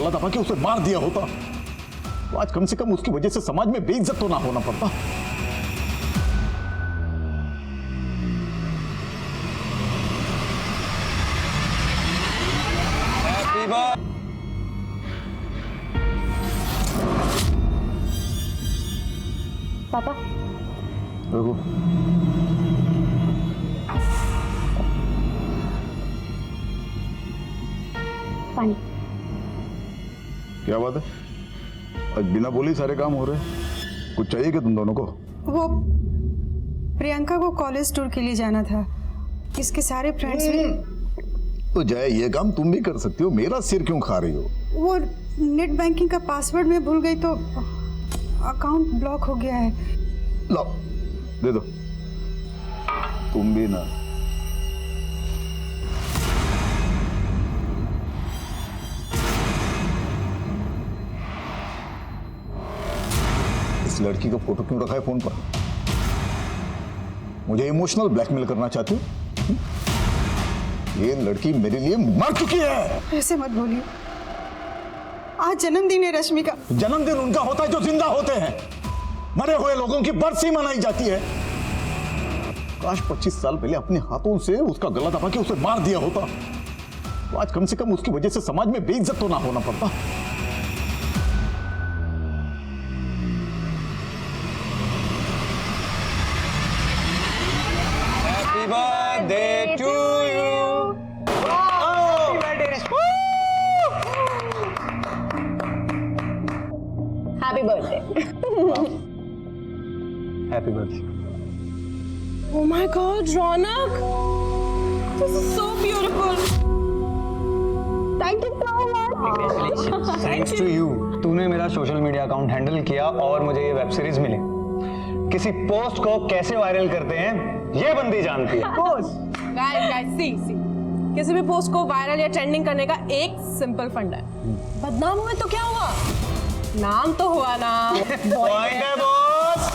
गला दबा के उसे मार दिया होता तो आज कम से कम उसकी वजह से समाज में बेइज्जत तो ना होना पड़ता। पापा देखो पानी। क्या बात है, आज बिना बोले सारे काम हो रहे हैं? कुछ चाहिए क्या तुम दोनों को? वो प्रियंका को कॉलेज टूर के लिए जाना था, इसके सारे फ्रेंड्स भी। तो जाए, ये काम तुम भी कर सकती हो, मेरा सिर क्यों खा रही हो? वो नेट बैंकिंग का पासवर्ड मैं भूल गई तो अकाउंट ब्लॉक हो गया है। लो दे दो। तुम भी ना। इस लड़की का फोटो क्यों रखा है फोन पर? मुझे इमोशनल ब्लैकमेल करना चाहती हो? ये लड़की मेरे लिए मर चुकी है। ऐसे मत बोलिए, आज जन्मदिन है रश्मि का। जन्मदिन उनका होता है जो जिंदा होते हैं, मरे हुए लोगों की बरसी मनाई जाती है। काश 25 साल पहले अपने हाथों से उसका गला दबा के उसे मार दिया होता तो आज कम से कम उसकी वजह से समाज में बेइज्जत तो ना होना पड़ता। Happy birthday to you. Happy birthday, Rashmi. Happy birthday. Happy birthday. Oh my God, Ronak! This is so beautiful. Thank you so much. Thanks to you. तूने मेरा सोशल मीडिया अकाउंट हैंडल किया और मुझे ये वेब सीरीज मिली। किसी post को कैसे viral करते हैं ये बंदी जानती है। Guys, see. किसी भी पोस्ट को वायरल या ट्रेंडिंग करने का एक सिंपल फंडा है। बदनाम हुए तो क्या हुआ? नाम तो हुआ ना। पॉइंट है बॉस।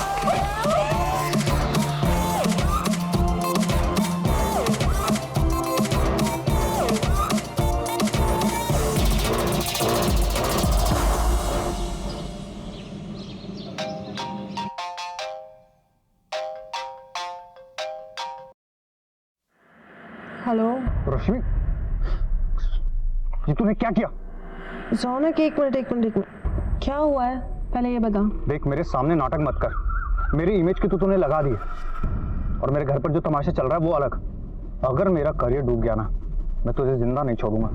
हेलो रश्मि, ये तूने क्या किया? रौनक, एक मिनट। क्या हुआ है पहले ये बता। देख, मेरे सामने नाटक मत कर। मेरी इमेज की तो तूने लगा दी है और मेरे घर पर जो तमाशा चल रहा है वो अलग। अगर मेरा करियर डूब गया ना, मैं तुझे जिंदा नहीं छोड़ूंगा।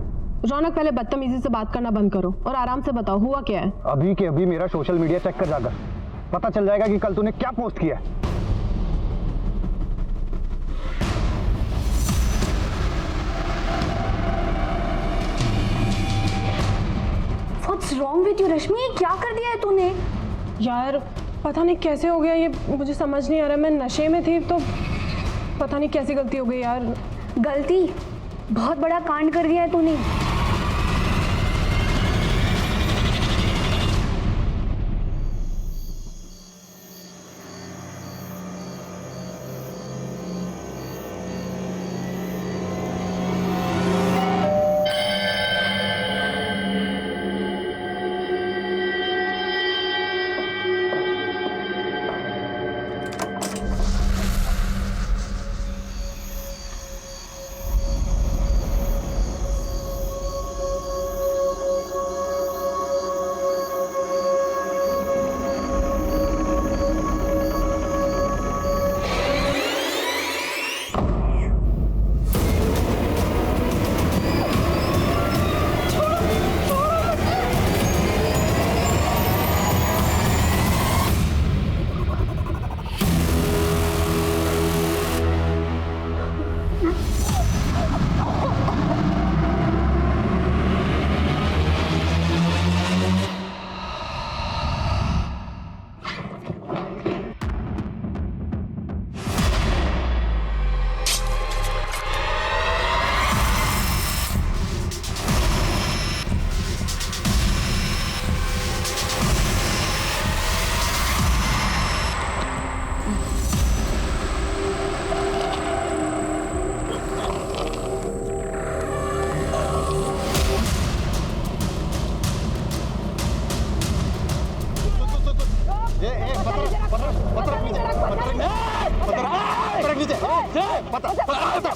रौनक, पहले बदतमीजी से बात करना बंद करो और आराम से बताओ हुआ क्या है। अभी के अभी मेरा सोशल मीडिया चेक कर जाकर पता चल जाएगा कि कल तूने क्या पोस्ट किया है। What's wrong with you, रश्मि? ये क्या कर दिया है तूने? यार पता नहीं कैसे हो गया ये, मुझे समझ नहीं आ रहा। मैं नशे में थी तो पता नहीं कैसी गलती हो गई यार। गलती? बहुत बड़ा कांड कर दिया है तूने।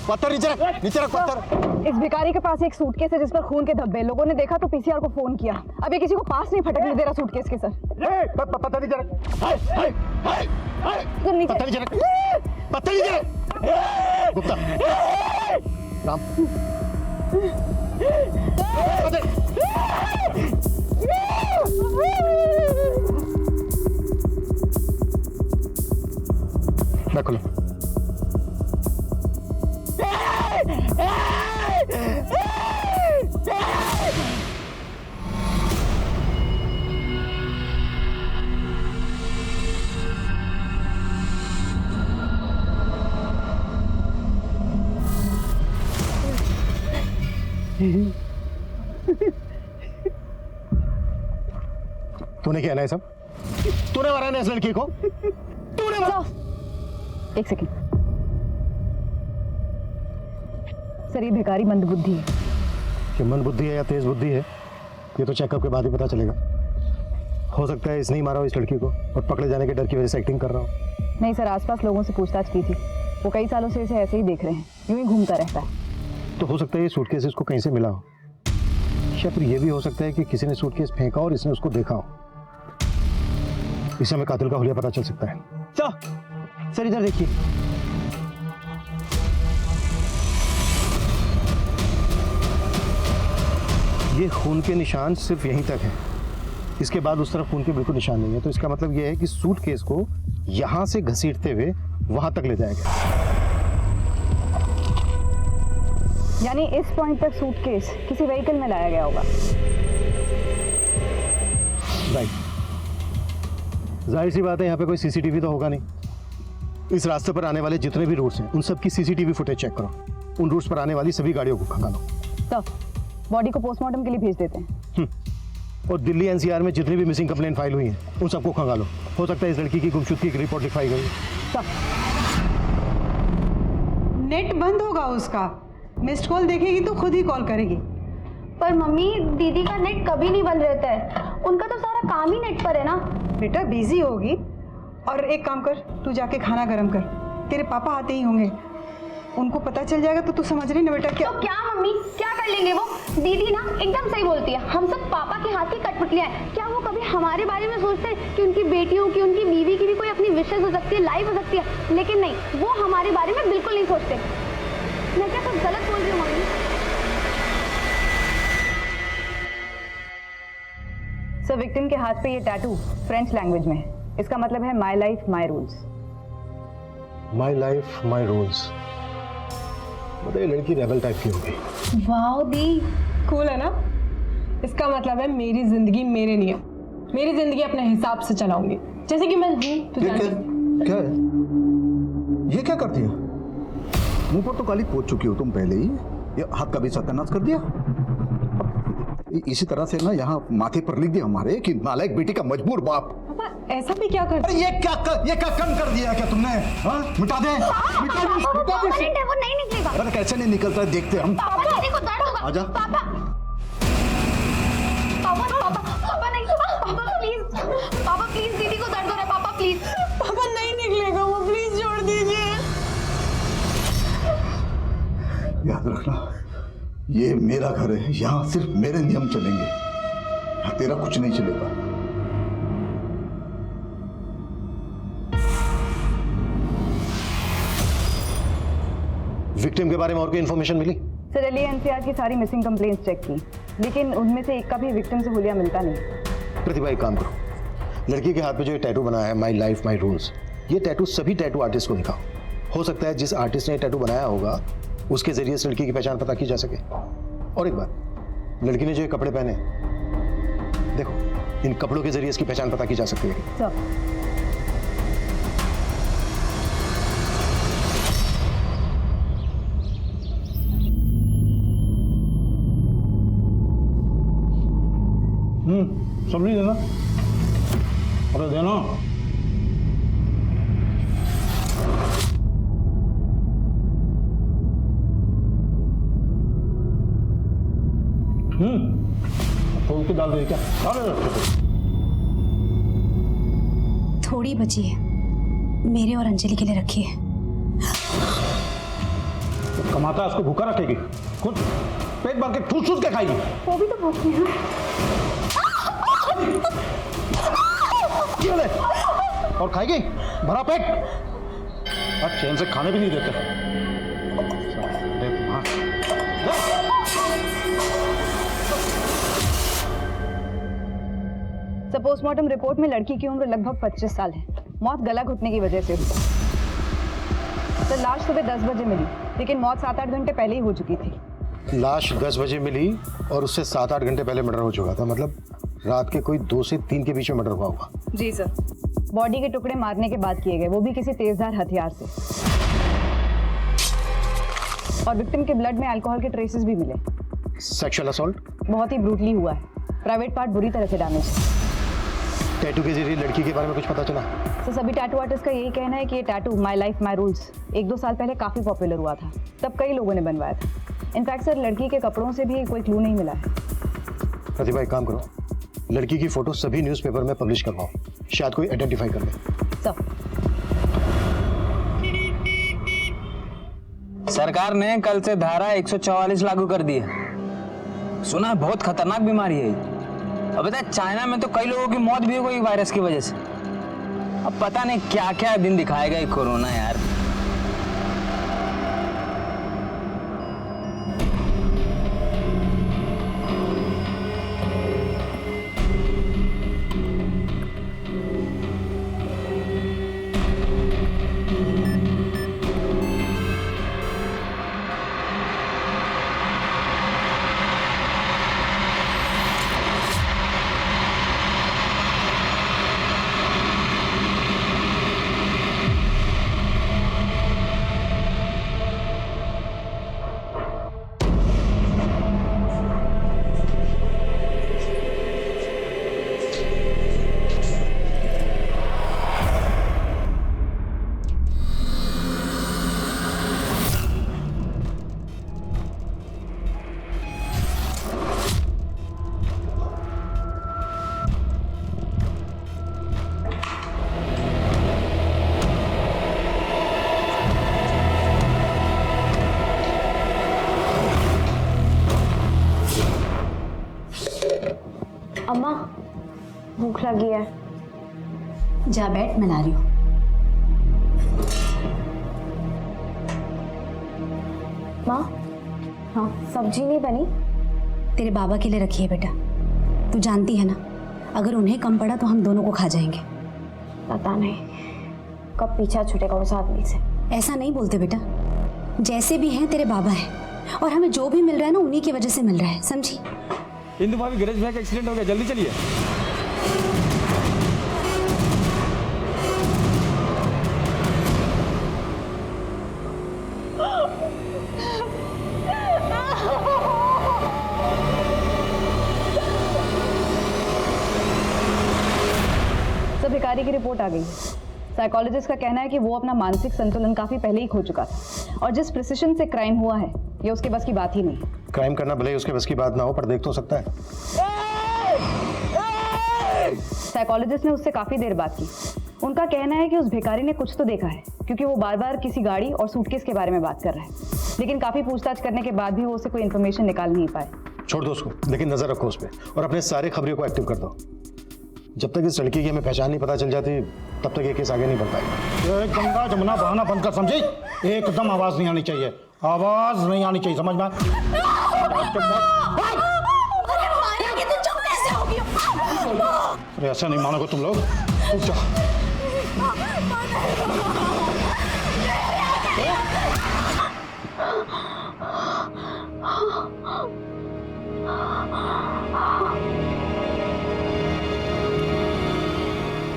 पत्थर नीचे रख पत्थर। इस भिखारी के पास एक सूटकेस है जिस पर खून के धब्बे। लोगों ने देखा तो पीसीआर को फोन किया। अभी किसी को पास नहीं फटकने दे रहा सूटकेस के सर। पत्थर नीचे रख, सर नीचे पत्थर नीचे रख, पत्थर नीचे रख। गुप्ता, राम, बैक खोलो। तूने क्या है सब? तूने मारा है इस लड़की को? तूने मारा? एक सेकंड सर, ये भिखारी मंदबुद्धि है। कि मंद बुद्धि है या तेज बुद्धि है ये तो चेकअप के बाद ही पता चलेगा। हो सकता है इसने ही मारा हो इस लड़की को और पकड़े जाने के डर की वजह से एक्टिंग कर रहा हो। नहीं सर, आसपास लोगों से पूछताछ की थी। वो कई सालों से इसे ऐसे ही देख रहे हैं, यूं ही घूमता रहता है। तो हो सकता है ये सूटकेस इसको कहीं से मिला हो, या फिर ये भी हो सकता है कि किसी ने सूटकेस फेंका और इसने उसको देखा हो। इससे हमें कातिल का हुलिया पता चल सकता है। सर इधर देखिए। ये खून के निशान सिर्फ यहीं तक है, इसके बाद उस तरफ खून के बिल्कुल निशान नहीं है। तो इसका मतलब ये है कि सूटकेस को यहां से घसीटते हुए वहां तक ले जाया गया। यानी इस पॉइंट तक सूटकेस किसी व्हीकल में लाया गया होगा। राइट, जाहिर सी बात है यहाँ पे कोई सीसीटीवी तो होगा नहीं। इस रास्ते पर आने वाले जितने भी रूट्स हैं उन सब की सीसीटीवी फुटेज चेक करो। उन रूट्स पर आने वाली सभी गाड़ियों को खंगालो। तो बॉडी को पोस्टमार्टम के लिए भेज देते हैं। और दिल्ली एनसीआर में जितनी भी मिसिंग कंप्लेंट फाइल हुई हैं उन सबको खंगालो। हो सकता है इस लड़की की गुमशुदगी की रिपोर्ट लिखवाई गई। नेट बंद होगा उसका, मिस्ड कॉल देखेगी तो खुद ही कॉल करेगी। पर मम्मी, दीदी का नेट कभी नहीं बंद रहता है। उनका तो सारा काम ही नेट पर है ना। बेटा बिजी होगी। और एक काम कर, तू जाके खाना गर्म कर, तेरे पापा आते ही होंगे, उनको पता चल जाएगा तो तू समझ रही ना बेटा क्या। तो क्या मम्मी, क्या कर लेंगे वो? दीदी ना एकदम सही बोलती है। हम सब पापा के हाथ की कठपुतलियां हैं। क्या वो कभी हमारे बारे में सोचते हैं कि उनकी बेटियों की, उनकी बीवी की भी कोई अपनी विशेष हो सकती है, लाइफ हो सकती है? लेकिन नहीं, वो हमारे बारे में बिल्कुल नहीं सोचते। मैं क्या कुछ गलत बोल रही हूँ मम्मी? सर, विक्टिम के हाथ पे ये टैटू फ्रेंच लैंग्वेज में है। इसका मतलब है my life my rules. My life my rules. मतलब ये लड़की रेबल टाइप की होगी। वाओ दी, कूल है ना? इसका मतलब है मेरी जिंदगी मेरे नियम, मेरी जिंदगी अपने हिसाब से चलाऊंगी, जैसे कि मैं हूँ। तो क्या है? ये क्या करती है? मुंह पर तो काली पोत चुकी हो तुम पहले ही, ये हाथ का भी सत्यानाश कर दिया। इसी तरह से ना यहाँ माथे पर लिख दिया हमारे कि नालायक बेटी का मजबूर बाप। पापा ऐसा भी क्या कर? अरे ये क्या कम कर दिया क्या तुमने? हाँ, मिटा दे, मिटा दे, मिटा दे। वो नहीं निकलेगा। अरे कैसे नहीं निकलता है, देखते हम। पापा, दीदी को दर्द होगा। आजा। पापा, पापा नहीं, पापा प्लीज, पापा प्लीज, दीदी को दर्द हो रहा है। पापा प्लीज। पापा नहीं निकलेगा वो, प्लीज छोड़ दीजिए। याद रखना, ये मेरा घर है, यहाँ सिर्फ मेरे नियम चलेंगे, यहाँ तेरा कुछ नहीं चलेगा। विक्टिम के बारे में और कोई इन्फॉर्मेशन मिली? सर, दिल्ली एनसीआर की सारी मिसिंग कंप्लेंट्स चेक की, लेकिन उनमें से एक का भी विक्टिम से हुलिया मिलता नहीं। प्रतिभा, एक काम करो, लड़की के हाथ पे जो ये टैटू बना है माई लाइफ माई रूल्स, ये टैटू सभी टैटू आर्टिस्ट को दिखाओ। हो सकता है जिस आर्टिस्ट ने टैटू बनाया होगा उसके जरिए इस लड़की की पहचान पता की जा सके। और एक बात, लड़की ने जो ये कपड़े पहने, देखो इन कपड़ों के जरिए इसकी पहचान पता की जा सकती है। सर, सब्जी देना। अरे देना। खोल के डाल दे क्या? थोड़ी बची है, मेरे और अंजलि के लिए रखी है। कमाता है उसको भूखा रखेगी, खुद पेट भर के ठूस ठूस के खाएगी। वो भी तो भूखे हैं। ये ले, और खाएगी भरा पेट, अब चैन से खाने भी नहीं देते। पोस्टमार्टम रिपोर्ट में लड़की की उम्र लगभग 25 साल है। मौत गला घुटने की वजह से हुई। सर, लाश सुबह 10 बजे मिली, लेकिन मौत 7-8 घंटे पहले ही हो चुकी थी। लाश 10 बजे मिली और उससे 7-8 घंटे पहले मर्डर हो चुका था, मतलब रात के कोई 2 से 3 के बीच में मर्डर हुआ होगा। जी सर। बॉडी के टुकड़े मारने के बाद किए गए, वो भी किसी तेजधार हथियार से। और विक्टिम के ब्लड में अल्कोहल के ट्रेसेस भी मिले। Sexual assault? बहुत ही ब्रूटली हुआ है। प्राइवेट पार्ट बुरी तरह से डैमेज है। टैटू के जरिए लड़की के बारे में कुछ पता चला? तो सभी टैटू आर्टिस्ट का यही कहना है कि ये tattoo my life my rules 1-2 साल पहले काफ़ी पॉपुलर हुआ था, तब कई लोगों ने बनवाया था। इनफैक्ट सर, लड़की के कपड़ों से भी कोई क्लू नहीं मिला है। प्रतिभा, एक काम करो, लड़की की फोटो सभी न्यूज़पेपर में पब्लिश करवाओ, शायद कोई आइडेंटिफाई कर ले। सब सरकार ने कल से धारा 144 लागू कर दी है। सुना है बहुत खतरनाक बीमारी है। अब बता, चाइना में तो कई लोगों की मौत भी हो गई वायरस की वजह से। अब पता नहीं क्या क्या दिन दिखाएगा ये कोरोना यार। अम्मा, भूख लगी है। जा बैठ, मैं ला रही हूँ। माँ, हाँ, सब्जी नहीं बनी? तेरे बाबा के लिए रखी है बेटा। तू जानती है ना, अगर उन्हें कम पड़ा तो हम दोनों को खा जाएंगे। पता नहीं कब पीछा छूटेगा उस आदमी से। ऐसा नहीं बोलते बेटा, जैसे भी हैं तेरे बाबा हैं, और हमें जो भी मिल रहा है ना उन्हीं की वजह से मिल रहा है, समझी? इंदु भाभी, गणेश भाई का एक्सीडेंट हो गया, जल्दी चलिए। सब भिखारी की रिपोर्ट आ गई है। साइकोलॉजिस्ट का कहना है कि वो अपना मानसिक संतुलन काफी पहले ही खो चुका था, और जिस प्रिसिशन से क्राइम हुआ है ये उसके बस की बात ही नहीं। क्राइम करना भले ही उसके बस की बात ना हो, पर देख तो सकता है। साइकोलॉजिस्ट ने उससे काफी देर बात की। उनका कहना है कि उस भिखारी ने कुछ तो देखा है, क्योंकि वो बार बार किसी गाड़ी और सूटकेस के बारे में बात कर रहा है, लेकिन काफी पूछताछ करने के बाद भी वो उससे कोई इन्फॉर्मेशन निकाल नहीं पाए। छोड़ दो उसको, लेकिन नजर रखो उस पर और अपने सारे खबरों को एक्टिव कर दो। जब तक इस लड़की की हमें पहचान नहीं पता चल जाती, तब तक ये केस आगे नहीं बढ़ पाएगा। गंगा जमुना बहाना बंद कर, समझी? एकदम आवाज नहीं आनी चाहिए, आवाज नहीं आनी चाहिए, समझ में? अरे ऐसा नहीं मानोगे तुम लोग।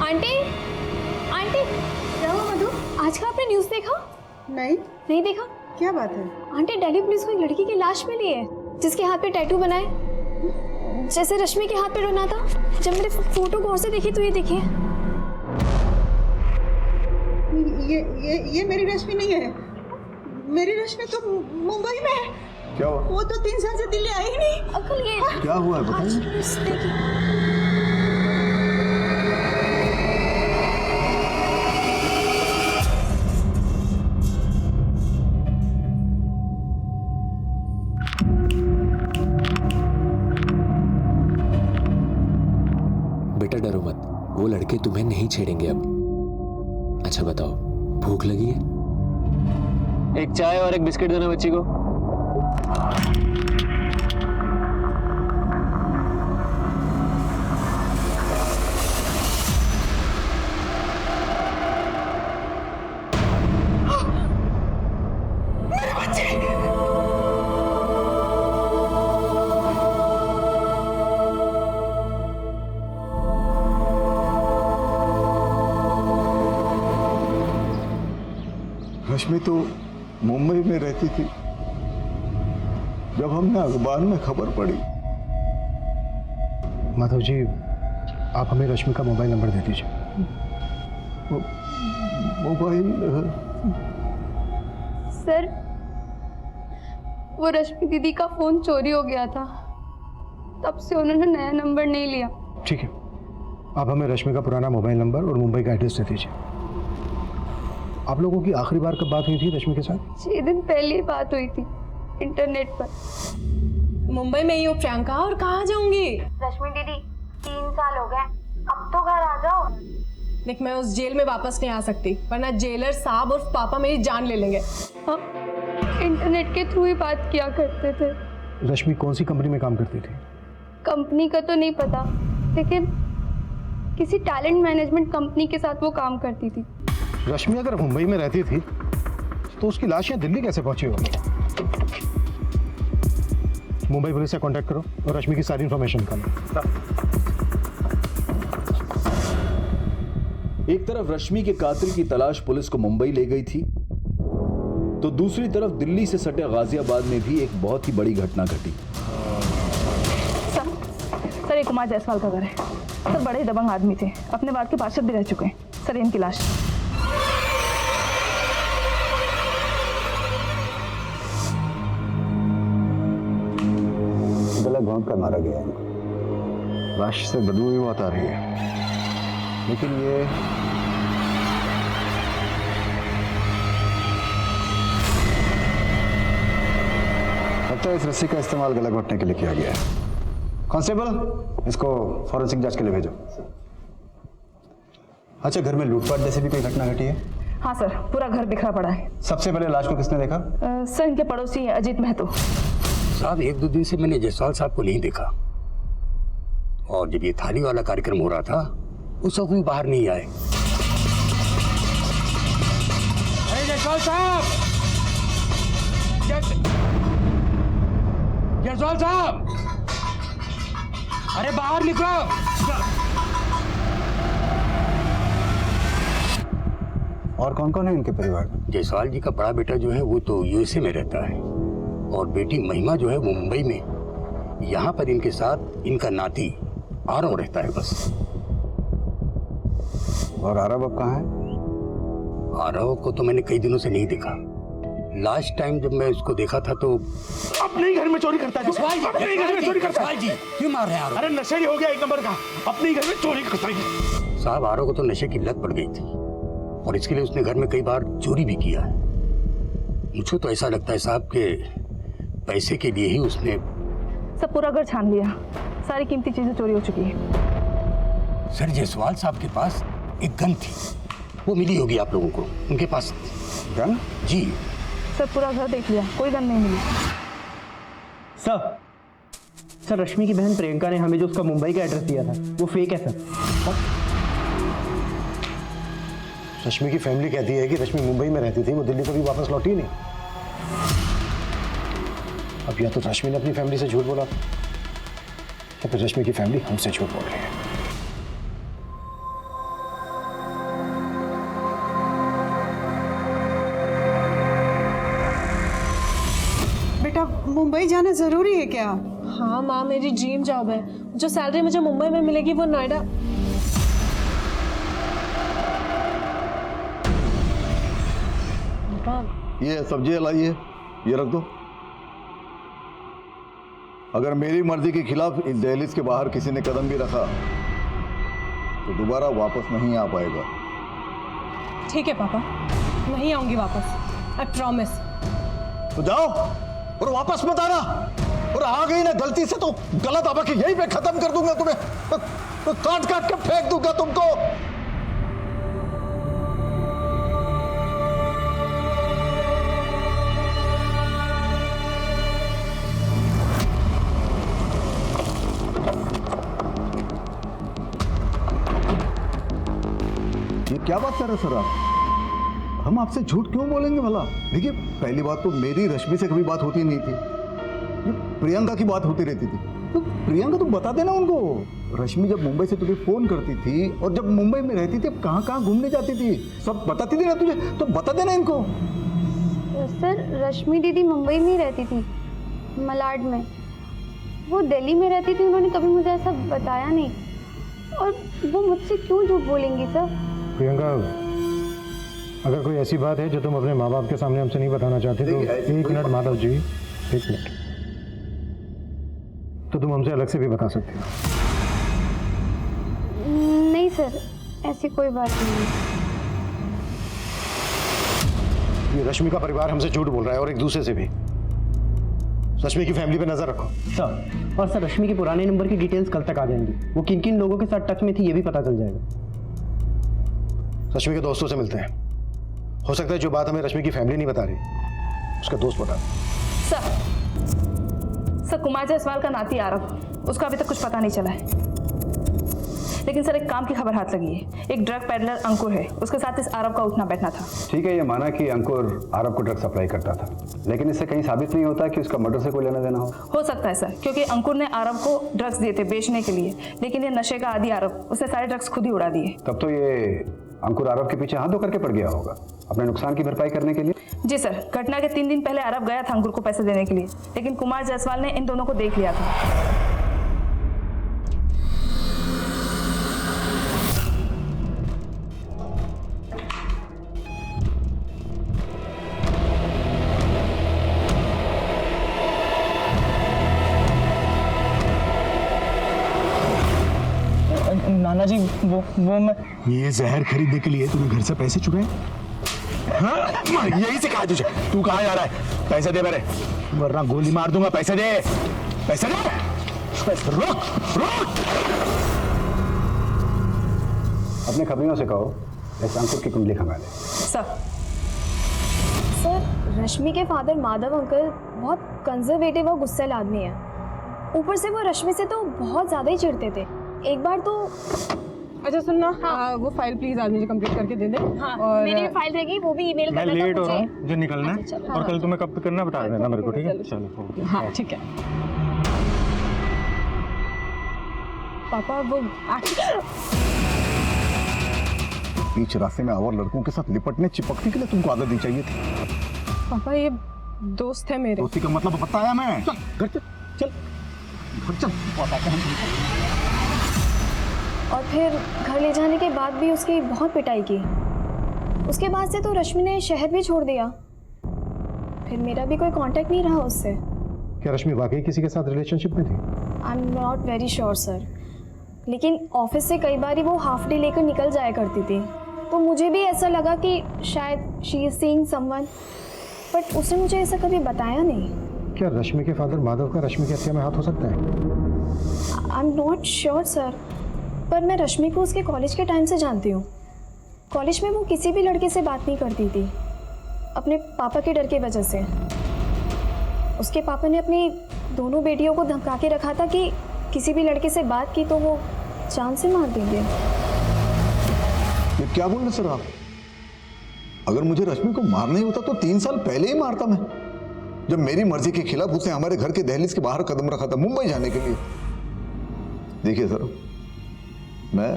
आंटी, आंटी, रहो मधु, आज का आपने न्यूज़ देखा? नहीं देखा? क्या बात है? आंटी, दिल्ली पुलिस को एक लड़की की लाश मिली है जिसके हाथ पे टैटू बनाए, जैसे रश्मि के हाथ पे बना था। जब मैंने फोटो गौर से देखी तो ये देखिए। ये मेरी रश्मि नहीं है। मेरी रश्मि तो मुंबई में है। क्या हुआ? वो तो 3 साल से दिल्ली आई ही नहीं। अंकल, ये क्या हुआ है बताइए। देखिए। बेटा डरो मत, वो लड़के तुम्हें नहीं छेड़ेंगे अब। अच्छा बताओ, भूख लगी है? एक चाय और एक बिस्किट देना बच्ची को। रश्मि तो मुंबई में रहती थी। जब हमने अखबार में खबर पड़ी। माधव जी, आप हमें रश्मि का मोबाइल नंबर दे दीजिए। मोबाइल? सर, वो रश्मि दीदी का फोन चोरी हो गया था, तब से उन्होंने नया नंबर नहीं लिया। ठीक है, आप हमें रश्मि का पुराना मोबाइल नंबर और मुंबई का एड्रेस दे दीजिए। आप लोगों की आखिरी बार कब बात हुई थी रश्मि के साथ? 6 दिन पहले ही बात हुई थी इंटरनेट पर। मुंबई में ही हो प्रियंका, और कहाँ जाऊंगी? रश्मि दीदी 3 साल हो गए, अब तो घर आ जाओ। देख, मैं उस जेल में वापस नहीं आ सकती, वरना जेलर साहब और पापा मेरी जान ले लेंगे। हम इंटरनेट के थ्रू ही बात किया करते थे। रश्मि कौन सी कंपनी में काम करती थी? कंपनी का तो नहीं पता, लेकिन किसी टैलेंट मैनेजमेंट कंपनी के साथ वो काम करती थी। रश्मि अगर मुंबई में रहती थी तो उसकी लाश यहाँ दिल्ली कैसे पहुंची होगी? मुंबई पुलिस से कांटेक्ट करो और रश्मि की सारी इंफॉर्मेशन निकालो। एक तरफ रश्मि के कातिल की तलाश पुलिस को मुंबई ले गई थी, तो दूसरी तरफ दिल्ली से सटे गाजियाबाद में भी एक बहुत ही बड़ी घटना घटी। सर, ये कुमार जायसवाल का घर है। सर, बड़े ही दबंग आदमी थे, अपने वार्ड के पार्षद भी रह चुके हैं। सर, इनकी लाश। गला घोंट कर मारा गया इनको। लाश से बदबू भी बहुत आ रही है, लेकिन ये लगता है इस रस्सी का इस्तेमाल गला घोटने के लिए किया गया है। कांस्टेबल, इसको फॉरेंसिक जांच के लिए भेजो। अच्छा, घर में लूटपाट जैसे भी कोई घटना घटी है? हाँ सर, पूरा घर बिखरा पड़ा है। सबसे पहले लाश को किसने देखा? सर, इनके पड़ोसी अजीत महतो। साहब, 1-2 दिन से मैंने जायसवाल साहब को नहीं देखा, और जब ये थाली वाला कार्यक्रम हो रहा था उस वक्त भी बाहर नहीं आए। अरे जायसवाल साहब, जायसवाल साहब, अरे बाहर निकलो। और कौन कौन है इनके परिवार में? जायसवाल जी का बड़ा बेटा जो है वो तो यूएसए में रहता है, और बेटी महिमा जो है वो मुंबई में। यहाँ पर इनके साथ इनका नाती आरव रहता है बस। और आरव अब कहाँ है? आरव को तो मैंने कई दिनों से नहीं देखा। लास्ट टाइम जब मैं उसको देखा था तो अपने ही घर में चोरी करता है। अपने ही घर में चोरी करता है। जी, क्यों मार रहे हैं आरव? अरे नशेड़ी हो गया एक नंबर का, अपने ही घर में चोरी करता है। साहब, आरव को तो नशे की लत पड़ गई थी, और इसके लिए उसने घर में कई बार चोरी भी किया है। मुझे तो ऐसा लगता है साहब कि पैसे के लिए ही उसने। सब पूरा घर छान लिया, सारी कीमती चीजें चोरी हो चुकी है। सर, जायसवाल साहब के पास एक गन थी, वो मिली होगी आप लोगों को। उनके पास गन? जी सर, पूरा घर देख लिया, कोई गन नहीं मिली। सर, रश्मि की बहन प्रियंका ने हमें जो उसका मुंबई का एड्रेस दिया था वो फेक है सर। रश्मि की फैमिली कहती है कि रश्मि मुंबई में रहती थी, वो दिल्ली कभी वापस लौटी नहीं। अब या तो रश्मि ने अपनी फैमिली से झूठ बोला या फिर रश्मि की फैमिली हमसे झूठ बोल रही है। बेटा, मुंबई जाना जरूरी है क्या? हाँ माँ, मेरी ड्रीम जॉब है। जो सैलरी मुझे मुंबई में मिलेगी वो नोएडा। ये सब्जी लाइए, ये रख दो। अगर मेरी मर्जी के खिलाफ इस दहलीज के बाहर किसी ने कदम भी रखा तो दोबारा वापस नहीं आ पाएगा। ठीक है पापा, नहीं आऊंगी वापस, आई प्रॉमिस। तो जाओ और वापस मत आना, और आ गई ना गलती से तो गलत आवा के यहीं पे खत्म कर दूंगा तुम्हें। तो काट काट के फेंक दूंगा तुमको। ये क्या बात कर रहे सर आप? हम आपसे झूठ क्यों बोलेंगे भला? देखिए, पहली बात तो मेरी रश्मि से कभी बात होती नहीं थी, ये प्रियंका की बात होती रहती थी। तो प्रियंका तुम बता देना उनको। रश्मि जब मुंबई से तुम्हें फोन करती थी और जब मुंबई में रहती थी, अब कहाँ कहाँ घूमने जाती थी, सब बताती थी ना तुझे, तो बता देना इनको। सर, रश्मि दीदी मुंबई में ही रहती थी, मलाड में। वो दिल्ली में रहती थी, उन्होंने कभी मुझे ऐसा बताया नहीं। और वो मुझसे क्यों झूठ बोलेंगी सर? प्रियंका, अगर कोई ऐसी बात है जो तुम अपने माँ बाप के सामने हमसे नहीं बताना चाहते तो एक मिनट माधव जी, एक मिनट, तो तुम हमसे अलग से भी बता सकते हो। नहीं सर, ऐसी कोई बात नहीं है। ये रश्मि का परिवार हमसे झूठ बोल रहा है और एक दूसरे से भी। रश्मि की फैमिली पे नजर रखो सर। और सर, रश्मि के पुराने नंबर की डिटेल्स कल तक आ जाएंगी। वो किन किन लोगों के साथ टच में थी ये भी पता चल जाएगा। रश्मि के दोस्तों से मिलते हैं। हो सकता है जो बात हमें रश्मि की फैमिली नहीं बता रही, उसका दोस्त बता दे। सर, कुमार जायसवाल का नाती आरव, उसका अभी तक कुछ पता नहीं चला है। लेकिन सर, एक काम की खबर हाथ लगी है। एक ड्रग पेडलर अंकुर है, उसके साथ इस आरव का उठना बैठना था। ठीक है, ये माना कि अंकुर आरव को ड्रग सप्लाई करता था, लेकिन इससे कहीं साबित नहीं होता कि उसका मर्डर से कोई लेना देना हो सकता है सर, क्योंकि अंकुर ने आरव को ड्रग्स दिए थे बेचने के लिए, लेकिन ये नशे का आदी आरव, उसने सारे ड्रग्स खुद ही उड़ा दिए। तब तो ये अंकुर आरव के पीछे हाथ धो करके पड़ गया होगा अपने नुकसान की भरपाई करने के लिए। जी सर, घटना के 3 दिन पहले आरव गया था अंकुर को पैसे देने के लिए, लेकिन कुमार जायसवाल ने इन दोनों को देख लिया था। नाना जी, वो मैं ये जहर खरीदने के लिए तूने घर से पैसे चुराए? हाँ, यही से कहा तुझे। तू कहाँ जा रहा है? पैसे दे मेरे, वरना गोली मार दूंगा। पैसे दे, पैसे दे, पैसे। रोक रोक। अपने खबरियों से कहो इस अंकुर की कुंडली खंगा ले। सर, रश्मि के फादर माधव अंकल बहुत कंजर्वेटिव और गुस्सैल आदमी है। ऊपर से वो रश्मि से तो बहुत ज़्यादा ही चिढ़ते थे। एक बार तो अच्छा सुनना, हाँ। वो फाइल प्लीज आज मुझे कंप्लीट करके दे दे। हाँ, और मेरी भी फाइल रहेगी, वो भी ईमेल कर देना। मैं लेट हो रहा हूँ, मुझे निकलना है। अच्छा, और कल तुम्हें कब तक करना बता देना मेरे को, ठीक है? चलो। हाँ ठीक है पापा। वो बीच रास्ते में और लड़कों के साथ लिपटने चिपकने के लिए तुमको आदत नहीं चाहिए थी। पापा, ये दोस्त है मेरे। दोस्ती का मतलब बताया मैं। चल घर चल, चल घर चल। और फिर घर ले जाने के बाद भी उसकी बहुत पिटाई की। उसके बाद से तो रश्मि ने शहर भी छोड़ दिया। फिर मेरा भी कोई कांटेक्ट नहीं रहा उससे। क्या रश्मि वाकई किसी के साथ रिलेशनशिप में थी? I am not very sure sir, लेकिन ऑफिस से कई बार वो हाफ डे लेकर निकल जाया करती थी, तो मुझे भी ऐसा लगा कि शायद she is seeing someone, but उसने मुझे ऐसा कभी बताया नहीं। क्या रश्मि के फादर माधव का रश्मि की हत्या में हाथ हो सकता है? I am not sure sir, पर मैं रश्मि को उसके कॉलेज के टाइम से जानती हूँ। कॉलेज में वो किसी भी लड़के से बात नहीं करती थी, अपने पापा के डर की वजह से। उसके पापा ने अपनी दोनों बेटियों को धमका के रखा था कि किसी भी लड़के से बात की तो वो जान से मार देंगे। ये क्या बोल रहे सर आप? अगर मुझे रश्मि को मारना ही होता तो 3 साल पहले ही मारता मैं, जब मेरी मर्जी के खिलाफ उसने हमारे घर के दहलीज के बाहर कदम रखा था मुंबई जाने के लिए। देखिए सर, मैं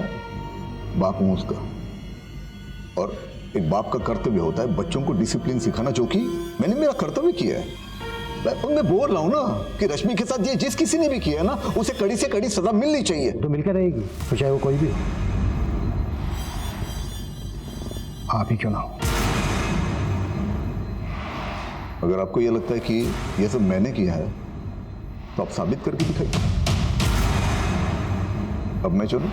बाप हूं उसका, और एक बाप का कर्तव्य होता है बच्चों को डिसिप्लिन सिखाना, जो कि मैंने मेरा कर्तव्य किया है। मैं बोल रहा हूं ना कि रश्मि के साथ ये जिस किसी ने भी किया है ना, उसे कड़ी से कड़ी सजा मिलनी चाहिए। तो मिलकर रहेगी, तो चाहे वो कोई भी हो, आप ही क्यों ना हो। अगर आपको यह लगता है कि यह सब मैंने किया है तो आप साबित करके दिखाइए। अब मैं चलूं?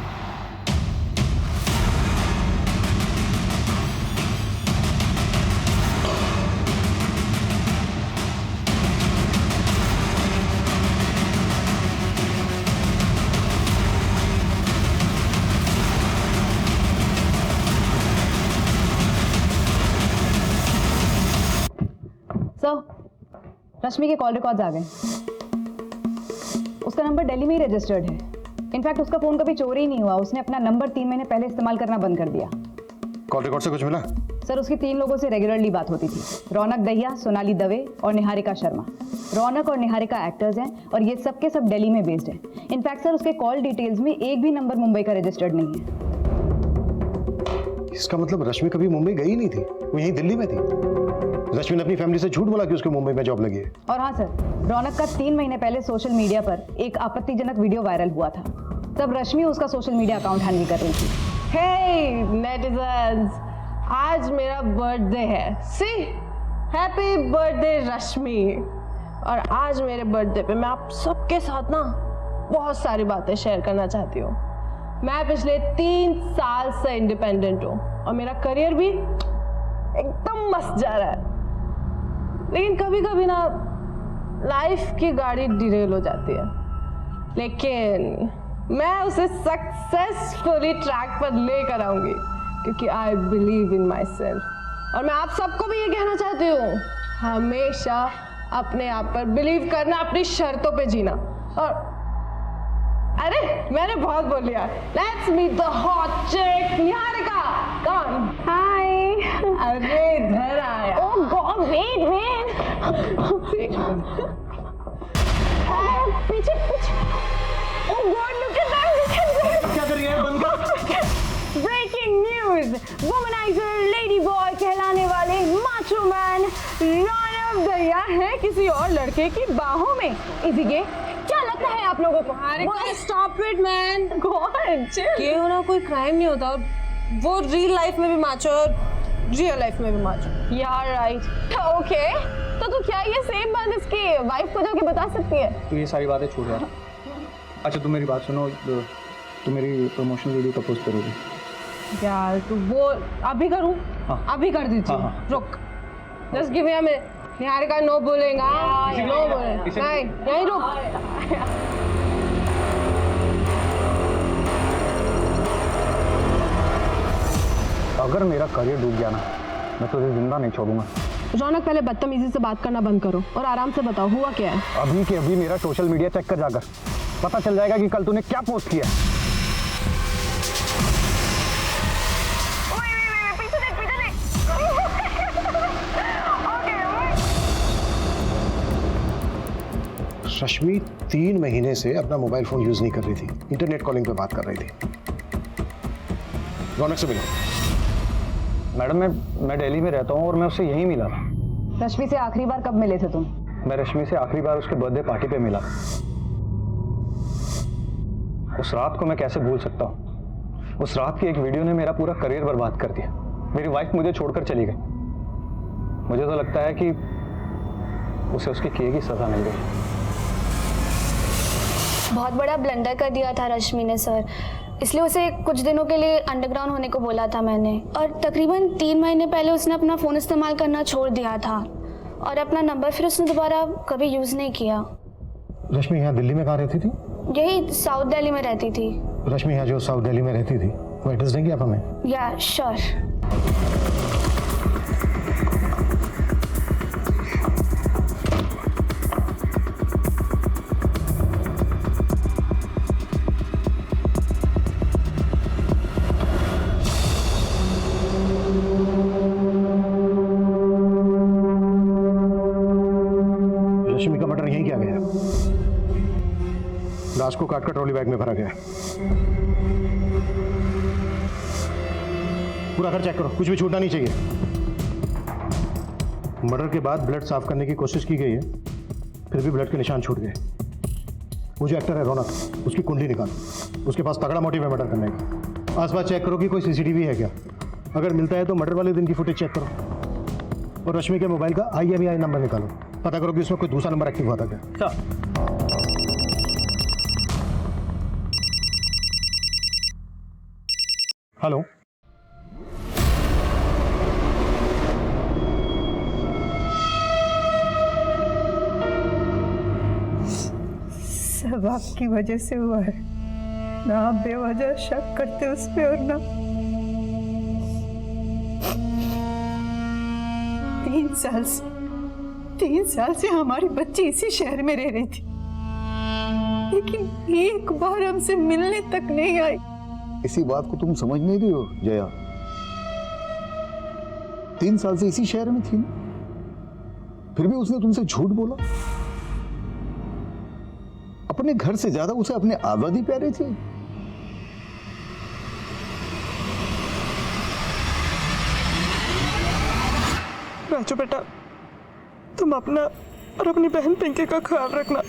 रश्मि के कॉल रिकॉर्ड्स आ गए। उसका नंबर दिल्ली में ही रजिस्टर्ड है। इनफैक्ट उसका फोन कभी चोरी ही नहीं हुआ। उसने अपना नंबर 3 महीने पहले इस्तेमाल करना बंद कर दिया। कॉल रिकॉर्ड से कुछ मिला? सर, उसकी 3 लोगों से रेगुलरली बात होती थी। रौनक दहिया, सोनाली दवे और निहारिका शर्मा। रौनक और निहारिका एक्टर्स हैं और ये सब के सब दिल्ली में बेस्ड हैं। इनफैक्ट सर, उसके कॉल डिटेल्स में एक भी नंबर मुंबई का रजिस्टर्ड नहीं है। इसका मतलब रश्मि कभी मुंबई गई नहीं थी, वो यहीं दिल्ली में थी। रश्मि ने अपनी फैमिली से झूठ बोला कि उसको मुंबई में जॉब लगी है। और हाँ सर, रौनक का 3 महीने पहले सोशल मीडिया पर एक आपत्तिजनक वीडियो वायरल हुआ था। तब रश्मि उसका सोशल मीडिया अकाउंट हैंडल कर रही थी। हे नेटिजन्स, आज मेरा बर्थडे है। सी, हैप्पी बर्थडे रश्मि। और आज मेरे बर्थडे पे मैं आप सबके साथ ना बहुत सारी बातें शेयर करना चाहती हूँ। मैं पिछले 3 साल से इंडिपेंडेंट हूँ और मेरा करियर भी एकदम मस्त जा रहा है। लेकिन कभी कभी ना लाइफ की गाड़ी डिरेल हो जाती है, लेकिन मैं उसे सक्सेसफुली ट्रैक पर लेकर आऊंगी क्योंकि I believe in my self. और मैं आप सबको भी ये कहना चाहती हूँ, हमेशा अपने आप पर बिलीव करना, अपनी शर्तों पे जीना। और अरे मैंने बहुत बोल लिया। लेट्स मीट द हॉट चिक निहारिका। कम हाय। अरे इधर आया। Oh God, wait wait. पीछे पीछे। Oh God, look at that, look at that. क्या कर रही है? बंद कर। Breaking news, womanizer lady boy कहलाने वाले माचो मैन रौनक दहिया है किसी और लड़के की बाहों में। इसीके क्या लगता है आप लोगों को? Stop it man. गॉड, ये होना कोई क्राइम नहीं होता। वो रियल लाइफ में भी माचो और रियल लाइफ में भी माचो। यार राइट। ओके, तो तू क्या ये सेम बात इसकी वाइफ को जाके बता सकती है? तो ये सारी बातें छोड़ यार। अच्छा तुम मेरी बात सुनो, तुम मेरी प्रमोशनल वीडियो कब पोस्ट करोगे? यार तू वो अभी करूं? हाँ। अभी कर दीजिए। हाँ। रुक, just give me a minute. Niharika no बोलेगा, नो बोले नहीं, यहीं रुक। अगर मेरा करियर डूब गया ना, मैं तुझे जिंदा नहीं छोड़ूंगा। रौनक, पहले बदतमीजी से बात करना बंद करो और आराम से बताओ हुआ क्या है। अभी के अभी मेरा सोशल मीडिया चेक कर जाकर पता चल जाएगा कि कल तूने क्या पोस्ट किया। रश्मि 3 महीने से अपना मोबाइल फोन यूज नहीं कर रही थी, इंटरनेट कॉलिंग पे बात कर रही थी। रौनक से मिलो। मैडम मैं दिल्ली में रहता हूँ और मैं उससे यहीं मिला था। रश्मि से आखिरी बार कब मिले थे तुम? मैं रश्मि से आखिरी बार उसके बर्थडे पार्टी पे मिला। उस रात को मैं कैसे भूल सकता हूँ? उस रात की एक वीडियो ने मेरा पूरा करियर बर्बाद कर दिया। मेरी वाइफ मुझे छोड़कर चली गई। मुझे तो लगता है कि उसे उसके किए की सजा मिल गई। बहुत बड़ा ब्लंडर कर दिया था रश्मि ने सर, इसलिए उसे कुछ दिनों के लिए अंडरग्राउंड होने को बोला था मैंने। और तकरीबन 3 महीने पहले उसने अपना फ़ोन इस्तेमाल करना छोड़ दिया था और अपना नंबर फिर उसने दोबारा कभी यूज़ नहीं किया। रश्मि यहाँ दिल्ली में कहाँ रहती थी? यही साउथ दिल्ली में रहती थी। रश्मि यहाँ जो साउथ दिल्ली में रहती थी वो एड्रेस देंगे आप हमें? या श्योर। रश्मि का मर्डर यहीं किया गया है। लाश को काटकर ट्रॉली बैग में भरा गया है। पूरा घर चेक करो, कुछ भी छूटना नहीं चाहिए। मर्डर के बाद ब्लड साफ करने की कोशिश की गई है, फिर भी ब्लड के निशान छूट गए। वो जो एक्टर है रौनक, उसकी कुंडली निकालो, उसके पास तगड़ा मोटिव है मर्डर करने का। आसपास चेक करो कि कोई सीसीटीवी है क्या। अगर मिलता है तो मर्डर वाले दिन की फुटेज चेक करो और रश्मि के मोबाइल का IMEI नंबर निकालो, पता करो कि उसमें कोई दूसरा नंबर एक्टिव हुआ था क्या। हेलो, सब आपकी वजह से हुआ है ना। आप बेवजह शक करते उस पे और ना 3 साल से 3 साल से हमारी बच्ची इसी शहर में रह रही थी, लेकिन एक बार हमसे मिलने तक नहीं आई। इसी बात को तुम समझ नहीं रही हो जया। 3 साल से इसी शहर में थी ना, फिर भी उसने तुमसे झूठ बोला। अपने घर से ज्यादा उसे अपने आजादी प्यारी थी। राजू बेटा, तुम अपना और अपनी बहन पिंकी का ख्याल रखना।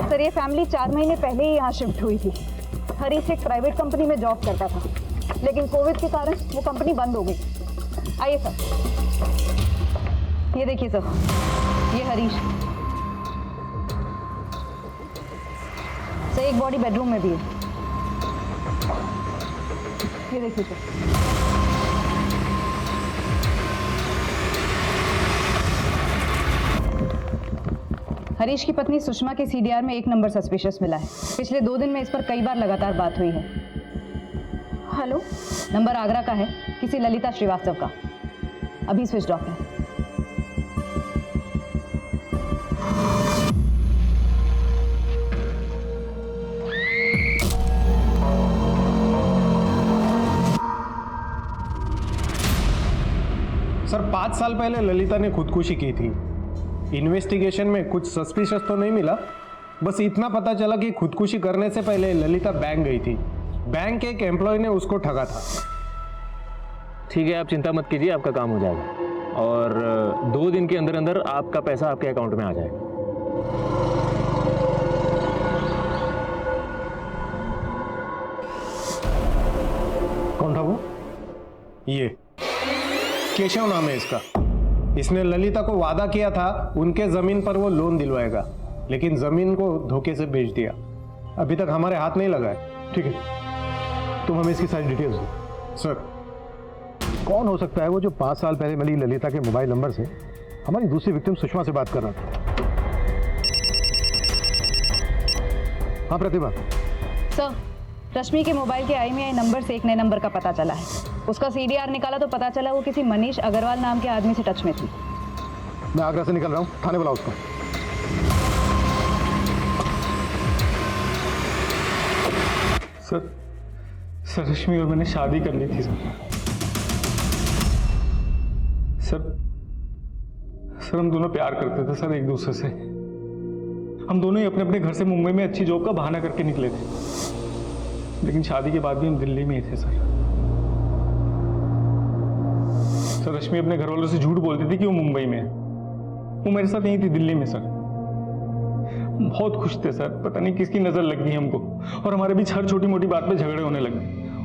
सर, ये फैमिली 4 महीने पहले ही यहाँ शिफ्ट हुई थी। हरीश एक प्राइवेट कंपनी में जॉब करता था, लेकिन कोविड के कारण वो कंपनी बंद हो गई। आइए सर, ये देखिए सर, ये हरीश। सर, एक बॉडी बेडरूम में भी है। ये देखिए सर। हरीश की पत्नी सुषमा के सीडीआर में 1 नंबर सस्पिशियस मिला है। पिछले 2 दिन में इस पर कई बार लगातार बात हुई है। हेलो, नंबर आगरा का है, किसी ललिता श्रीवास्तव का। अभी स्विच ऑफ है। सर, 5 साल पहले ललिता ने खुदकुशी की थी। इन्वेस्टिगेशन में कुछ सस्पिशियस तो नहीं मिला, बस इतना पता चला कि खुदकुशी करने से पहले ललिता बैंक गई थी। बैंक के एक एम्प्लॉय ने उसको ठगा था। ठीक है, आप चिंता मत कीजिए, आपका काम हो जाएगा और 2 दिन के अंदर अंदर आपका पैसा आपके अकाउंट में आ जाएगा। कौन था वो? ये केशव नाम है इसका। इसने ललिता को वादा किया था उनके जमीन पर वो लोन दिलवाएगा, लेकिन जमीन को धोखे से बेच दिया। अभी तक हमारे हाथ नहीं लगा है। ठीक है, तुम हमें इसकी सारी डिटेल्स दो। सर, कौन हो सकता है वो जो 5 साल पहले मिली ललिता के मोबाइल नंबर से हमारी दूसरी विक्टिम सुषमा से बात कर रहा था? हाँ प्रतिभा। सर, रश्मि के मोबाइल के IMEI नंबर से एक नए नंबर का पता चला है। उसका CDR निकाला तो पता चला वो किसी मनीष अग्रवाल नाम के आदमी से टच में थी। मैं आगरा से निकल रहा हूँ, थाने बुलाओ उसको। सर, रश्मि और मैंने शादी कर ली थी सर। हम दोनों प्यार करते थे सर एक दूसरे से। हम दोनों ही अपने अपने घर से मुंबई में अच्छी जॉब का बहाना करके निकले थे, लेकिन शादी के बाद भी हम दिल्ली में ही थे सर। रश्मि अपने घर वालों से झूठ बोलती थी कि वो मुंबई में है। वो मेरे साथ यहीं थी दिल्ली में सर। बहुत खुश थे सर, पता नहीं किसकी नजर लग गई हमको और हमारे बीच हर छोटी मोटी बात पे झगड़े होने लगे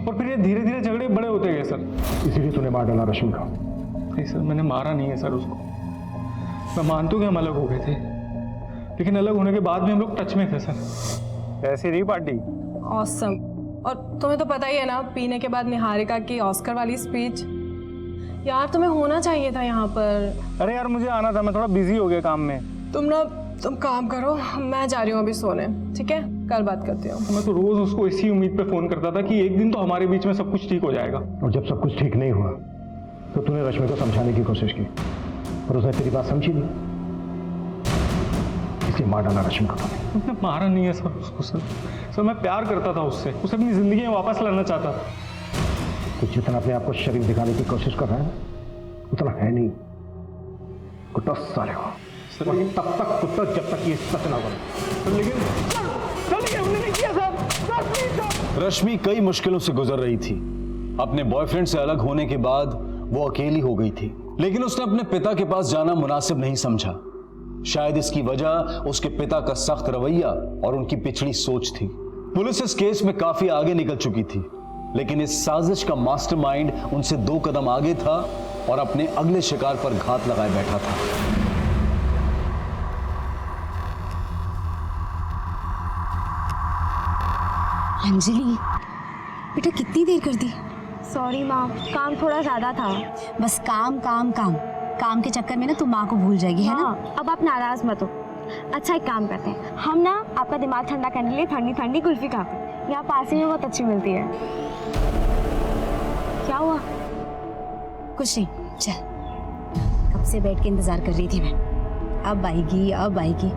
और फिर ये धीरे धीरे झगड़े बड़े होते गए सर। इसीलिए तूने मार डाला रश्मि को? नहीं सर, मैंने मारा नहीं है सर उसको। मैं मानता हूँ कि हम अलग हो गए थे, लेकिन अलग होने के बाद भी हम लोग टच में थे सर। ऐसी रही पार्टी? ऑसम। और तुम्हें तो पता ही है ना, पीने के बाद निहारिका की ऑस्कर वाली स्पीच। यार तुम्हें होना चाहिए था यहाँ पर। अरे यार मुझे आना था, मैं थोड़ा बिजी हो गया काम में। तुम काम करो, मैं जा रही हूँ अभी सोने। ठीक है, कल बात करती हूँ। मैं तो रोज उसको इसी उम्मीद पे फोन करता था कि एक दिन तो हमारे बीच में सब कुछ ठीक हो जाएगा। और जब सब कुछ ठीक नहीं हुआ तो तूने रश्मि को समझाने की कोशिश की, पर उसने तेरी बात समझी नहीं, इसलिए मार डाला रश्मि को। मैंने मारा नहीं है सर उसको सर। मैं प्यार करता था उससे, उसे अपनी जिंदगी में वापस लाना चाहता था। तो जितना अपने आप को शरीफ दिखाने की कोशिश कर रहा है उतना है नहीं। कुत्ता साले हो सर, लेकिन तब तक कुत्ता जब तक ये सच ना बने। लेकिन हमने नहीं किया सर। रश्मि कई मुश्किलों से गुजर रही थी। अपने बॉयफ्रेंड से अलग होने के बाद वो अकेली हो गई थी, लेकिन उसने अपने पिता के पास जाना मुनासिब नहीं समझा। शायद इसकी वजह उसके पिता का सख्त रवैया और उनकी पिछड़ी सोच थी। पुलिस इस केस में काफी आगे निकल चुकी थी, लेकिन इस साजिश का मास्टरमाइंड उनसे 2 कदम आगे था और अपने अगले शिकार पर घात लगाए बैठा था। अंजलि बेटा कितनी देर कर दी? सॉरी माँ, काम थोड़ा ज्यादा था। बस काम काम काम काम के चक्कर में ना तू माँ को भूल जाएगी, है ना? अब आप नाराज मत हो। अच्छा एक काम करते हैं, हम ना आपका दिमाग ठंडा करने के लिए ठंडी ठंडी कुल्फी खाते हैं, यहाँ पास ही में बहुत अच्छी मिलती है। क्या हुआ? कुछ नहीं, चल। कब से बैठ के इंतजार कर रही थी मैं, अब आएगी अब आएगी।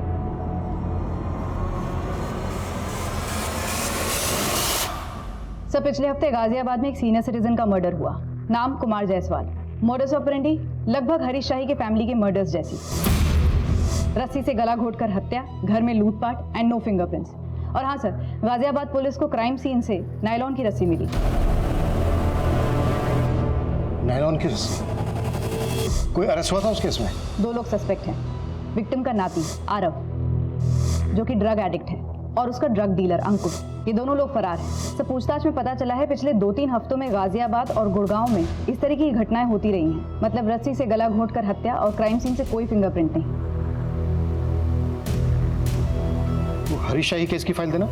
सर पिछले हफ्ते गाजियाबाद में एक सीनियर सिटीजन का मर्डर हुआ। नाम कुमार जायसवाल। मोडस ऑपरेंडी लगभग हरीश शाही के फैमिली के मर्डर्स जैसी। रस्सी से गला घोटकर हत्या, घर में लूटपाट एंड नो फिंगरप्रिंट्स। और हाँ सर, गाजियाबाद पुलिस को क्राइम सीन से नायलॉन की रस्सी मिली। नायलॉन की रस्सी? कोई अरेस्ट हुआ था उस केस में? 2 लोग सस्पेक्ट हैं। विक्टिम का नाती आरव, जो कि ड्रग एडिक्ट है, और उसका ड्रग डीलर अंकुर। ये दोनों लोग फरार हैं। से पूछताछ में पता चला है पिछले 2-3 हफ्तों में गाजियाबाद और गुड़गांव में इस तरह की घटनाएं होती रही हैं। मतलब रस्सी से गला घोंटकर हत्या और क्राइम सीन से कोई फिंगरप्रिंट नहीं। वो हरीश शाही केस की फाइल देना।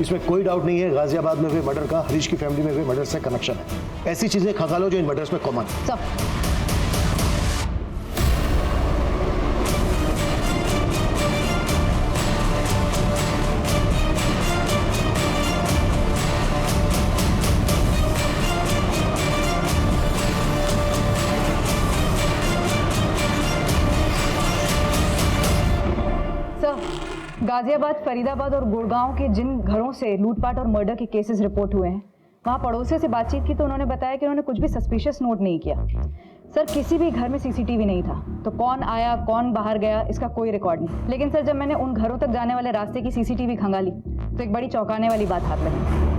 इसमें कोई डाउट नहीं है गाजियाबाद में हुए मर्डर का हरीश की फैमिली में हुए मर्डर से कनेक्शन है। ऐसी चीजें खंगालो जो इन मर्डर्स में कॉमन है। सब गाजियाबाद, फरीदाबाद और गुड़गांव के जिन घरों से लूटपाट और मर्डर के केसेस रिपोर्ट हुए हैं, वहां पड़ोसियों से बातचीत की तो उन्होंने बताया कि उन्होंने कुछ भी सस्पिशियस नोट नहीं किया। सर किसी भी घर में सीसीटीवी नहीं था, तो कौन आया कौन बाहर गया इसका कोई रिकॉर्ड नहीं। लेकिन सर जब मैंने उन घरों तक जाने वाले रास्ते की सीसीटीवी खंगाली तो एक बड़ी चौंकाने वाली बात हाथ लगी।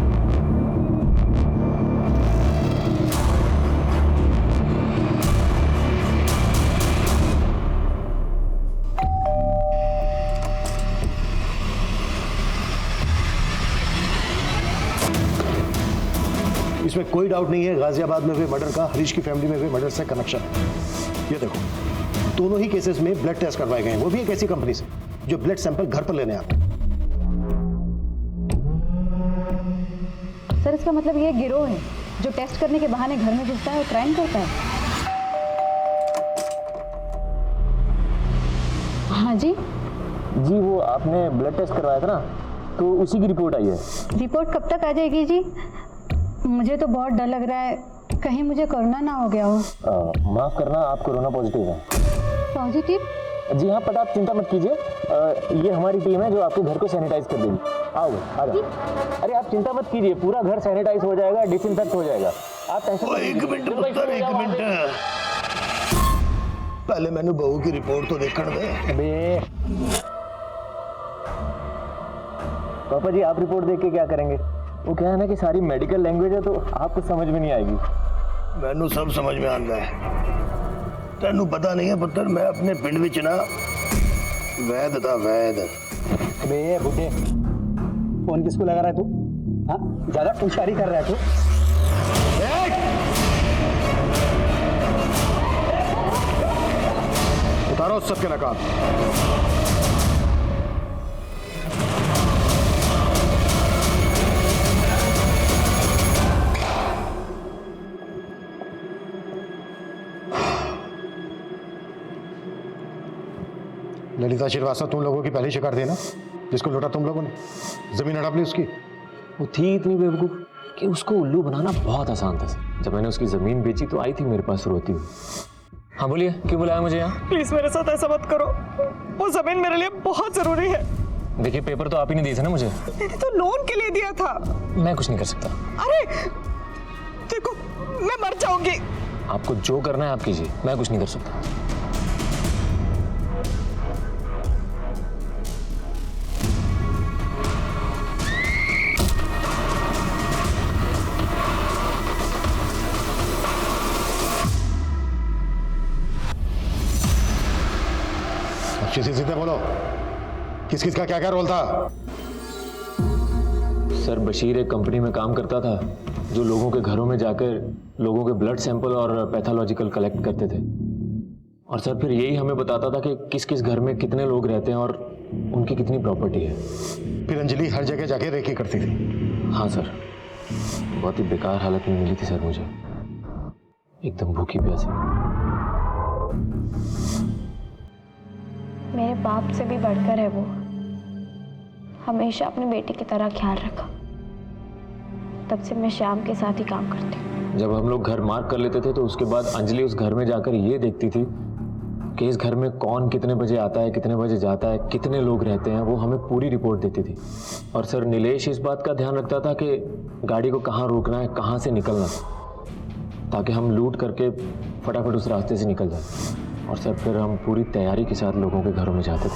इसमें कोई डाउट नहीं है गाजियाबाद में हुए मर्डर का हरीश की फैमिली में हुए मर्डर से कनेक्शन है। ये देखो, दोनों ही केसेस में ब्लड टेस्ट करवाए गए हैं, वो भी एक ऐसी कंपनी से जो ब्लड सैंपल घर पर लेने आते हैं। सर इसका मतलब ये गिरोह है जो टेस्ट करने के बहाने घर में घुसता है और क्राइम करता है। हाँ जी जी, वो आपने ब्लड टेस्ट करवाया था ना, तो उसी की रिपोर्ट आई है। रिपोर्ट कब तक आ जाएगी जी? मुझे तो बहुत डर लग रहा है, कहीं मुझे कोरोना ना हो गया हो। माफ करना, आप कोरोना पॉजिटिव हैं। पॉजिटिव? जी हाँ, पर आप चिंता मत कीजिए, ये हमारी टीम है जो आपके घर को सैनिटाइज कर देगी। आओ आ जाओ। अरे आप चिंता मत कीजिए, पूरा घर सैनिटाइज हो जाएगा, डिसइंफेक्ट हो जाएगा। आप एक मिनट पहले मैंने बहू की रिपोर्ट तो देखकर दे। अबे पापा जी, आप रिपोर्ट देख के क्या करेंगे? वो क्या है ना कि सारी मेडिकल लैंग्वेज है तो आपको समझ में नहीं आएगी। मैनू सब समझ में आंदा है। तेनू पता नहीं है पुत्र, मैं अपने पिंड विच ना वैद था वैद। अबे बुड्ढे, फोन किसको लगा रहा है तू? हाँ, ज्यादा होशियारी कर रहा है तू। उतारो उस सबके नकाब। ललिता श्रीवास्तव तुम लोगों की पहली शिकार थी ना, जिसको लूटा तुम लोगों ने, जमीन हड़प ली उसकी। वो थी इतनी बेवकूफ कि उसको उल्लू बनाना बहुत आसान था। जब मैंने उसकी जमीन बेची तो आई थी मेरे पास रोती हुई। हाँ बोलिए, क्यों बुलाया मुझे यहाँ? प्लीज मेरे साथ ऐसा मत करो, वो जमीन मेरे लिए बहुत जरूरी है। देखिए, पेपर तो आप ही ने दिए थे ना मुझे। मैंने तो लोन के लिए दिया था। मैं कुछ नहीं कर सकता। अरे देखो, मैं मर जाऊंगी। आपको जो करना है आप कीजिए, मैं कुछ नहीं कर सकता। सीधे सीधे बोलो, किस किस का क्या क्या रोल था? सर बशीर एक कंपनी में काम करता था जो लोगों के घरों में जाकर लोगों के ब्लड सैंपल और पैथोलॉजिकल कलेक्ट करते थे। और सर फिर यही हमें बताता था कि किस किस घर में कितने लोग रहते हैं और उनकी कितनी प्रॉपर्टी है। फिर अंजलि हर जगह जाके रेकी करती थी? हाँ सर, बहुत ही बेकार हालत में मिली थी सर मुझे, एकदम भूखी प्यासी। मेरे बाप से भी बढ़कर है वो, हमेशा अपनी बेटी की तरह ख्याल रखा। तब से मैं श्याम के साथ ही काम करती हूँ। जब हम लोग घर मार्क कर लेते थे तो उसके बाद अंजलि उस घर में जाकर ये देखती थी कि इस घर में कौन कितने बजे आता है, कितने बजे जाता है, कितने लोग रहते हैं, वो हमें पूरी रिपोर्ट देती थी। और सर नीलेश इस बात का ध्यान रखता था कि गाड़ी को कहाँ रोकना है, कहाँ से निकलना, ताकि हम लूट करके फटाफट उस रास्ते से निकल जाए। और सर फिर हम पूरी तैयारी के साथ लोगों के घरों में जाते थे।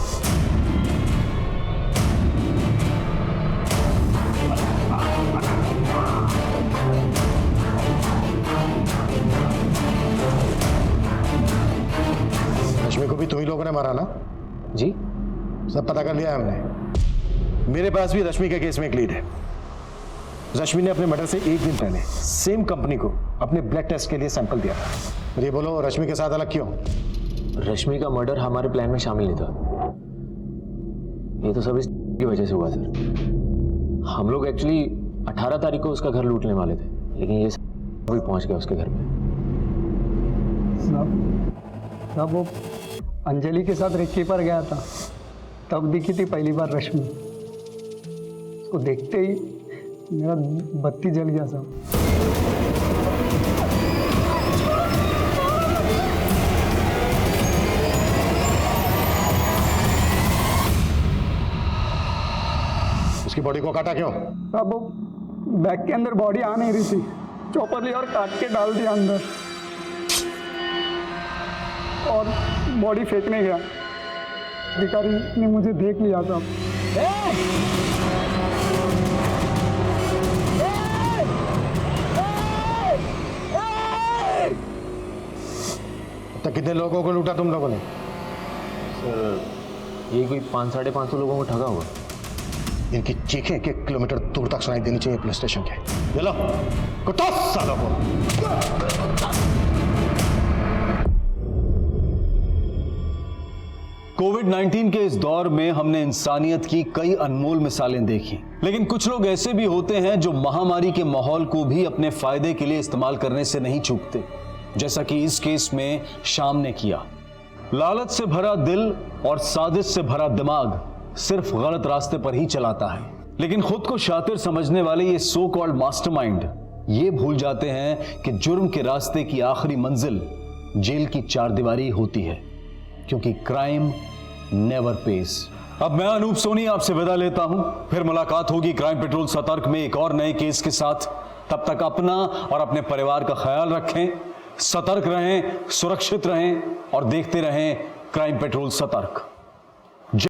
रश्मि को भी तुम ही लोगों ने मारा ना? जी सब पता कर लिया है हमने। मेरे पास भी रश्मि के केस में एक लीड है। रश्मि ने अपने मर्डर से एक दिन पहले सेम कंपनी को अपने ब्लड टेस्ट के लिए सैंपल दिया था। ये बोलो, रश्मि के साथ अलग क्यों? रश्मि का मर्डर हमारे प्लान में शामिल नहीं था। ये तो सब इसकी वजह से हुआ सर। हम लोग एक्चुअली 18 तारीख को उसका घर लूटने वाले थे, लेकिन ये भी पहुंच गया उसके घर में। साहब वो अंजलि के साथ रेकी पर गया था, तब दिखी थी पहली बार रश्मि। उसको देखते ही मेरा बत्ती जल गया साहब। उसकी बॉडी को काटा क्यों? अब वो बैग के अंदर बॉडी आ नहीं रही थी, चॉपर लिया और काट के डाल दिया अंदर और बॉडी फेंकने गया। अधिकारी ने मुझे देख लिया था। तो कितने लोगों को लूटा तुम लोगों ने? सर ये कोई 500-550 लोगों को ठगा होगा। इनकी चीखें 1 किलोमीटर दूर तक सुनाई देनी चाहिए पुलिस स्टेशन के। ये लो, कुत्ता सालों को। कोविड-19 के इस दौर में हमने इंसानियत की कई अनमोल मिसालें देखी, लेकिन कुछ लोग ऐसे भी होते हैं जो महामारी के माहौल को भी अपने फायदे के लिए इस्तेमाल करने से नहीं चूकते, जैसा कि इस केस में श्याम ने किया। लालच से भरा दिल और साजिश से भरा दिमाग सिर्फ गलत रास्ते पर ही चलाता है, लेकिन खुद को शातिर समझने वाले ये सो कॉल्ड मास्टरमाइंड ये भूल जाते हैं कि जुर्म के रास्ते की आखिरी मंजिल जेल की चारदीवारी होती है, क्योंकि क्राइम नेवर पेज। अब मैं अनूप सोनी आपसे विदा लेता हूं, फिर मुलाकात होगी क्राइम पेट्रोल सतर्क में एक और नए केस के साथ। तब तक अपना और अपने परिवार का ख्याल रखें, सतर्क रहें, सुरक्षित रहें और देखते रहें क्राइम पेट्रोल सतर्क।